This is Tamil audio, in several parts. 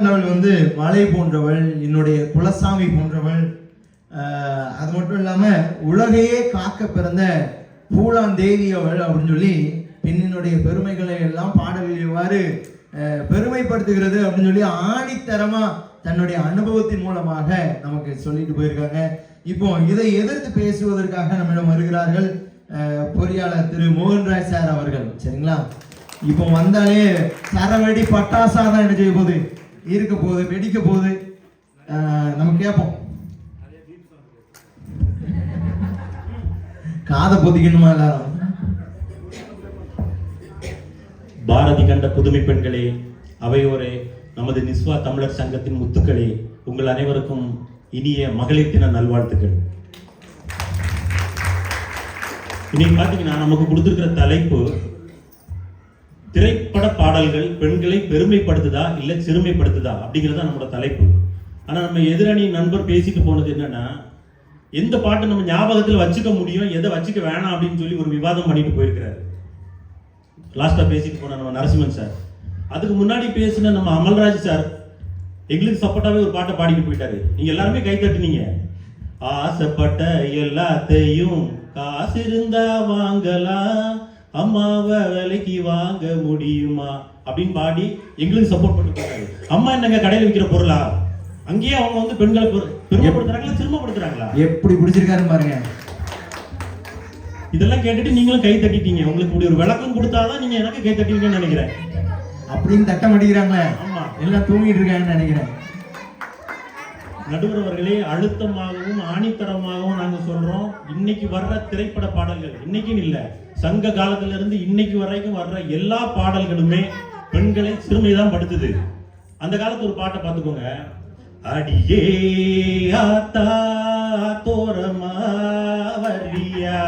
அவள் வந்து மலை போன்றவள், என்னுடைய குலசாமி போன்றவள். அது மட்டும் இல்லாம உலகையே காக்க பிறந்த பூலான் தேவி அவள் அப்படின்னு சொல்லி பெண்ணினுடைய பெருமைகளை எல்லாம் பாடல்கள் எவ்வாறு பெருமைப்படுத்துகிறது அப்படின்னு சொல்லி ஆணித்தரமா தன்னுடைய அனுபவத்தின் மூலமாக நமக்கு சொல்லிட்டு போயிருக்காங்க. இப்போ இதை எதிர்த்து பேசுவதற்காக நம்மிடம் வருகிறார்கள் பொறியாளர் திரு மோகன்ராஜ் சார் அவர்கள். சரிங்களா? இப்போ வந்தாலே சரவெடி பட்டாசா தான் என்ன செய்ய போகுது, இருக்க போகுது, வெடிக்க போகுது. நம்ம கேட்போம், காதை பொதிக்கணுமா எல்லாரும்? பாரதி கண்ட புதுமை பெண்களே, அவையோரே, நமது நிஸ்வா தமிழர் சங்கத்தின் முத்துக்களே, உங்கள் அனைவருக்கும் இனிய மகளிர் தின நல்வாழ்த்துக்கள். இன்னைக்கு பார்த்தீங்கன்னா நமக்கு கொடுத்துருக்கிற தலைப்பு திரைப்பட பாடல்கள் பெண்களை பெருமைப்படுத்துதா இல்லை சிறுமைப்படுத்துதா அப்படிங்கிறதா நம்மளோட தலைப்பு. ஆனால் நம்ம எதிரணி நண்பர் பேசிட்டு போனது என்னன்னா, எந்த பாட்டு நம்ம ஞாபகத்தில் வச்சுக்க முடியும், எதை வச்சுக்க வேணாம் அப்படின்னு சொல்லி ஒரு விவாதம் பண்ணிட்டு போயிருக்கிறாரு. லாஸ்டா பேசிட்டு போன நம்ம நரசிம்மன் சார், அதுக்கு முன்னாடி பேசின நம்ம அமல்ராஜ் சார் எங்களுக்கு சப்போர்ட்டாவே ஒரு பாட்டை பாடிட்டு போயிட்டாரு. நீங்க எல்லாருமே கை தட்டுனீங்க. ஆசைப்பட்ட எல்லாத்தையும் காசு இருந்தா வாங்கலாம், அம்மாவை விலைக்கு வாங்க முடியுமா அப்படின்னு பாடி எங்களுக்கு சப்போர்ட் பண்ணி போயிட்டாரு. அம்மா என்னங்க கடையில் விற்கிற பொருளா? அங்கேயே அவங்க வந்து பெண்களை பெருமைப்படுத்துறாங்களா சிறுமைப்படுத்துறாங்களா? எப்படி பிடிச்சிருக்காருன்னு பாருங்க. இதெல்லாம் கேட்டுட்டு நீங்களும் கை தட்டிட்டீங்க. உங்களுக்கு இப்படி ஒரு விளக்கம் கொடுத்தாதான் நீங்க எனக்கு கை தட்டிங்கன்னு நினைக்கிறேன். அப்படின்னு தட்ட மாட்டேங்கிறாங்களே, ஆமா, எல்லாம் தூங்கிட்டு இருக்காங்கன்னு நினைக்கிறேன். நடுவர் அவர்களே, அழுத்தமாகவும் ஆணித்தரமாகவும் நாங்க சொல்றோம், இன்னைக்கு வர்ற திரைப்பட பாடல்கள், இன்னைக்குன்னு இல்ல, சங்க காலத்துல இருந்து இன்னைக்கு வரைக்கும் வர்ற எல்லா பாடல்களுமே பெண்களை சிறுமைதான் படுத்துது. அந்த காலத்து ஒரு பாட்டை பார்த்துக்கோங்க. அடியே ஆத்தா தோரமா வரியா,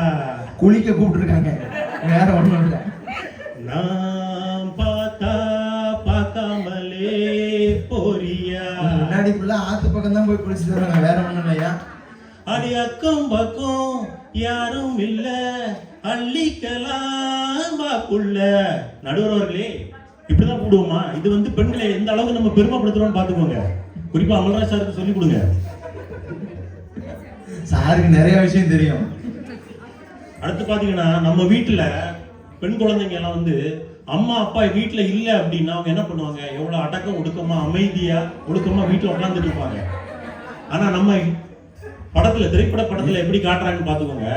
குளிக்க கூப்பிட்டுருக்காங்க, வேற ஒண்ணும் இல்லை. நாம் பார்த்தா பார்க்காமலே போறியா, முன்னாடி ஃபுல்லா ஆத்து பக்கம் தான் போய் குளிச்சுட்டு வராங்க, வேற ஒண்ணும் இல்லையா. அடி அக்கம் பக்கம் யாரும் இல்ல, அள்ளிக்கலாம் பாக்குள்ள. நடுவர் அவர்களே, இப்படிதான் கூடுவோமா? இது வந்து பெண்களை எந்த அளவுக்கு நம்ம பெருமைப்படுத்துறோம்னு பாத்துக்கோங்க. குறிப்பா அமல்ராஜ் சாருக்கு சொல்லி கொடுங்க. சாருக்கு நிறைய விஷயம் தெரியும். அடுத்து பாத்தீங்கன்னா, நம்ம வீட்டுல பெண் குழந்தைங்க எல்லாம் வந்து அம்மா அப்பா வீட்டுல இல்ல அப்படின்னா அவங்க என்ன பண்ணுவாங்க, எவ்வளவு அடக்கம் ஒடுக்கமா அமைதியா ஒடுக்கமா வீட்டுல உட்காந்துட்டு இருப்பாங்க. ஆனா நம்ம படத்துல, திரைப்பட படத்துல எப்படி காட்டுறாங்கன்னு பாத்துக்கோங்க.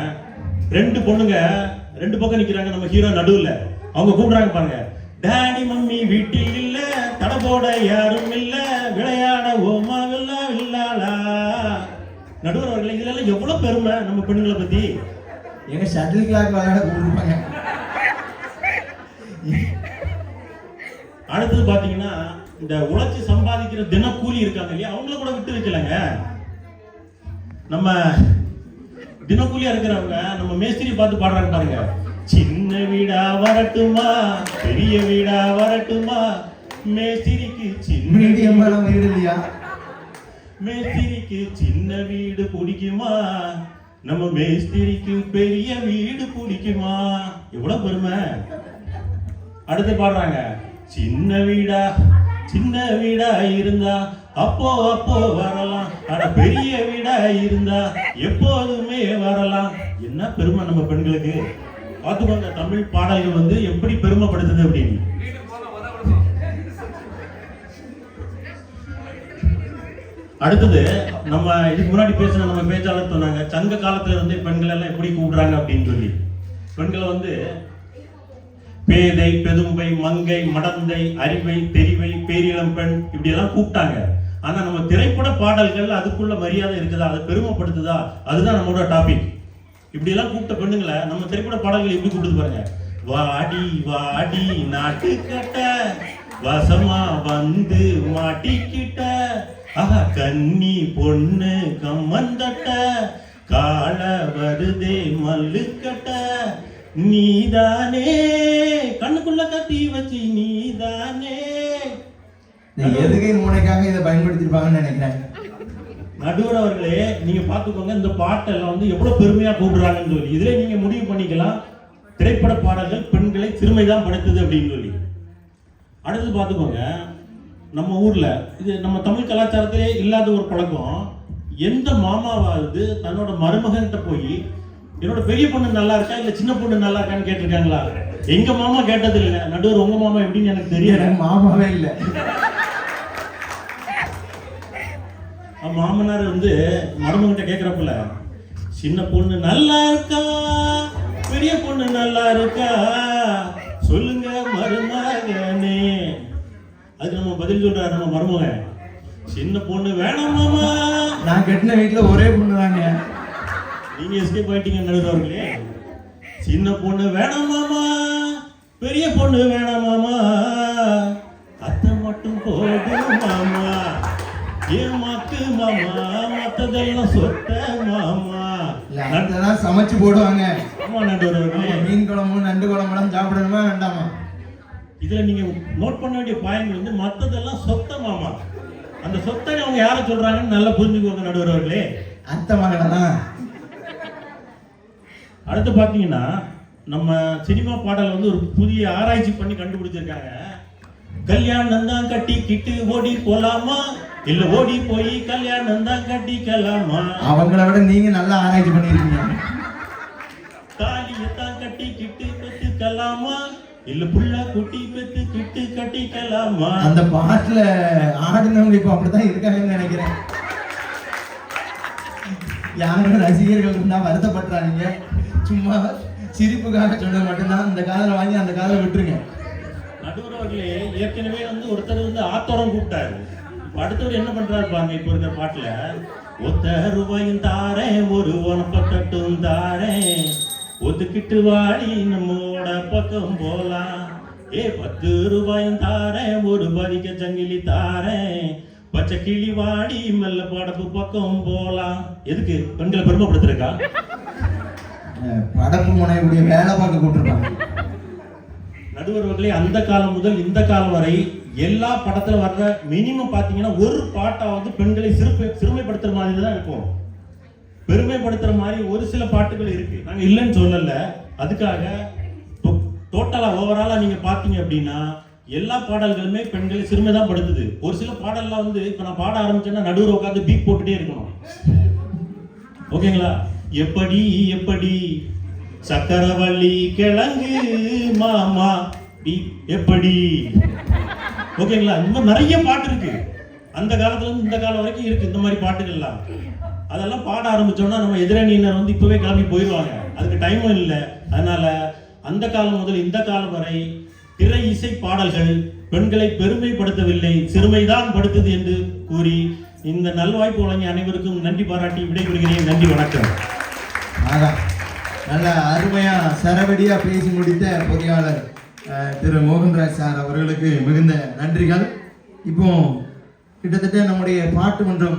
ரெண்டு பொண்ணுங்க ரெண்டு பக்கம் நிக்கிறாங்க, நம்ம ஹீரோ நடுவுல. அவங்க கூப்பிடுறாங்க பாருங்க, டாடி மம்மி வீட்டில் இல்ல, தடை போட யாரும் இல்ல, விளையாட ஓமாவெல்லாம் இல்லாளா. நடுவர் அவர்களே, இதுல எவ்வளவு பெருமை நம்ம பெண்களை பத்தி. எங்க ஷட்டில் கிளாக் விளையாட கூப்பிடுவாங்க. அடுத்தது பாத்தீங்கன்னா, இந்த உழைச்சி சம்பாதிக்கிற தினக்கூலி இருக்காங்க இல்லையா, அவங்கள கூட விட்டு வைக்கலங்க. நம்ம தினக்கூலியா இருக்கிறவங்க நம்ம மேஸ்திரி பார்த்து பாடுறாங்க பாருங்க, சின்ன வீடா வரட்டுமா பெரிய வீடா வரட்டுமா, மேஸ்திரிக்கு சின்ன வீடு இல்லையா, மேஸ்திரிக்கு சின்ன வீடு பிடிக்குமா, நம்ம மேஸ்திரிக்கு பெரிய வீடு பிடிக்குமா. எவ்வளவு பெருமை. அடுத்து பாடுறாங்க, சின்ன வீடா இருந்தா அப்போ வரலாம், ஆனா பெரிய வீடா இருந்தா எப்போதுமே வரலாம். என்ன பெருமை நம்ம பெண்களுக்கு. பார்த்துக்கோங்க, தமிழ் பாடல்கள் வந்து எப்படி பெருமைப்படுத்துது அப்படின்னு. அடுத்தது நம்ம இதுக்கு முன்னாடி பேசின நம்ம பேச்சாளர் சொன்னாங்க, சங்க காலத்துல இருந்து பெண்கள் எல்லாம் எப்படி கூப்பிடுறாங்க அப்படின்னு சொல்லி. பெண்களை வந்து பேதை, பெதும்பை, மங்கை, மடந்தை, அறிவை, தெரிவை, பேரிளம் பெண் இப்படி எல்லாம் கூப்பிட்டாங்க. ஆனா நம்ம திரைப்பட பாடல்கள் அதுக்குள்ள மரியாதை இருக்குதா, அதை பெருமைப்படுத்துதா, அதுதான் நம்மளோட டாபிக். இப்படி எல்லாம் கூப்பிட்ட பெண்ணுங்களை நம்ம திரைப்பட பாடல்கள் எப்படி கூப்பிட்டு பாருங்க. வாடி வாடி நாட்டுக்கட்ட வசமா வந்து மாட்டிக்கிட்ட, ஆஹா கன்னி பொண்ணு கம்மந்தட்ட, கால வருதே மல்லுக்கட்ட, நீதானே கண்ணுக்குள்ள கத்தி வச்சு நீதானே. எதுகை மூளைக்காக இதை பயன்படுத்திருப்பாங்கன்னு நினைக்கிறேன். நடுவர் அவர்களே, நீங்க பாத்துக்கோங்க, இந்த பாட்டெல்லாம் வந்து எவ்வளவு பெருமையா கூப்பிடுறாங்கன்னு சொல்லி. இதுல நீங்க முடிவு பண்ணிக்கலாம், திரைப்பட பாடல்கள் பெண்களை சிறுமைதான் படுத்துது அப்படின்னு சொல்லி. அடுத்து பாத்துக்கோங்க, நம்ம ஊர்ல இது நம்ம தமிழ் கலாச்சாரத்திலே இல்லாத ஒரு பழக்கம். எந்த மாமாவாவது தன்னோட மருமகன்கிட்ட போய் என்னோட பெரிய பொண்ணு நல்லா இருக்கா இல்ல சின்ன பொண்ணு நல்லா இருக்கான்னு கேட்டிருக்காங்களா? எங்க மாமா கேட்டது இல்ல. நடுவர் உங்க மாமா எப்படின்னு எனக்கு தெரியல. மாமாவே இல்ல. மாமனார் வந்து மருமகிட்ட கேட்கிறப்பல, சின்ன பொண்ணு நல்லா இருக்கா பெரிய பொண்ணு நல்லா இருக்கா சொல்லுங்க மருமகனே. அதுக்கு நம்ம பதில் சொல்றாரு நம்ம மருமகன், சின்ன பொண்ணு வேணாம் மாமா. நான் கட்டின வீட்டுல ஒரே பொண்ணு தாங்க. நீங்க எஸ்கேப் ஆயிட்டீங்க நடுவர்களே. சின்ன பொண்ணு வேணாம் மாமா பெரிய பொண்ணு வேணாம் மாமா, அத்தை மட்டும் போதும் மாமா, ஏமாக்கு மாமா மத்ததெல்லாம் சொத்த மாமா. அதெல்லாம் சமைச்சு போடுவாங்க. ஆமா நடுவர்களே. மீன் குழம்பு நண்டு குழம்புலாம் சாப்பிடணுமா வேண்டாமா? இதுல நீங்க நோட் பண்ண வேண்டிய பாயிண்ட் வந்து மத்ததெல்லாம் சொத்த மாமா. அந்த சொத்தை அவங்க யார சொல்றாங்கன்னு நல்லா புரிஞ்சுக்கோங்க நடுவர்களே. அத்தை மகளெல்லாம். அடுத்து பாத்தீங்கன்னா நம்ம சினிமா பாடல் வந்து ஒரு புதிய ஆராய்ச்சி பண்ணி கண்டுபிடிச்சிருக்காங்க. கல்யாணம் தான் கட்டிக்கிட்டு ஓடி போலாமா இல்ல ஓடி போய் கல்யாணம் தான் கட்டிக்கலாமா? அவங்கள விட நீங்க நல்லா ஆராய்ச்சி பண்ணிருக்கீங்க. தாலியத்தான் கட்டிக்கிட்டு பெத்துக்கலாமா இல்ல புள்ள குட்டி பெத்துக்கிட்டு கட்டிக்கலாமா? அந்த பாட்டுல ஆடுனவங்க இப்ப அப்படித்தான் இருக்காங்கன்னு நினைக்கிறேன். யாரும் ரசிகர்கள் இருந்தா வருத்தப்படுறாங்க. சும்மா சிரிப்புக்காக சொன்னது மட்டும்தான். இந்த காதல வாங்கி அந்த காதல விட்டுருங்க. நடுவர்களே, ஏற்கனவே வந்து ஒருத்தர் வந்து ஆத்தோரம் கூப்பிட்டாரு. அடுத்தவர் என்ன பண்றாரு பாருங்க. இப்ப இருக்கிற பாட்டுல, ஒத்த ரூபாயும் தாரேன் ஒரு உனப்பட்டும் தாரேன், ஒத்துக்கிட்டு வாடி நம்மோட பக்கம் போலாம், 10 ரூபாயும் தாரேன் ஒரு பதிக்க சங்கிலி தாரேன், பச்சை கிளி வாடி மெல்ல படப்பு பக்கம் போலாம். எதுக்கு? பெண்களை பெருமைப்படுத்திருக்கா? படப்பு முனையுடைய வேலை பார்க்க கூட்டிருப்பாங்க. நடுவர்களே, அந்த காலம் முதல் இந்த காலம் வரை எல்லா படத்துல வர்ற மினிமம் பாத்தீங்கன்னா ஒரு பாட்டாவது பெண்களை சிறுமைப்படுத்துற மாதிரி தான் இருக்கும். பெருமைப்படுத்துற மாதிரி ஒரு சில பாட்டுகள் இருக்கு, நாங்க இல்லைன்னு சொல்லல. அதுக்காக டோட்டலா ஓவராலா நீங்க பாத்தீங்க அப்படின்னா எல்லா பாடல்களுமே பெண்களை சிறுமை தான் படுத்துது. ஒரு சில பாடல்லாம் வந்து இப்ப நான் பாட ஆரம்பிச்சேன்னா நடுவர் உட்காந்து பீப் போட்டுட்டே இருக்கணும். ஓகேங்களா? எப்படி எப்படி சக்கரவள்ளி கிழங்கு மாமா எப்படி, ஓகேங்களா? இந்த நிறைய பாட்டு இருக்கு. அந்த காலத்துல இருந்து இந்த காலம் வரைக்கும் இருக்கு இந்த மாதிரி பாட்டுகள்லாம். அதெல்லாம் பாட ஆரம்பிச்சோம்னா நம்ம எதிரணியினர் வந்து இப்பவே கிளம்பி போயிடுவாங்க. அதுக்கு டைமும் இல்லை. அதனால அந்த காலம் முதல் இந்த காலம் வரை திரை இசை பாடல்கள் பெண்களை பெருமைப்படுத்தவில்லை, சிறுமைதான் படுத்தது என்று கூறி இந்த நல்வாய்ப்பு வழங்கிய அனைவருக்கும் நன்றி பாராட்டி விடைபெறுகிறேன். நன்றி, வணக்கம். நல்ல அருமையா சரவடியா பேசி முடித்த பொறியாளர் திரு மோகன்ராஜ் சார் அவர்களுக்கு மிகுந்த நன்றிகள். இப்போ கிட்டத்தட்ட நம்முடைய பாட்டு மன்றம்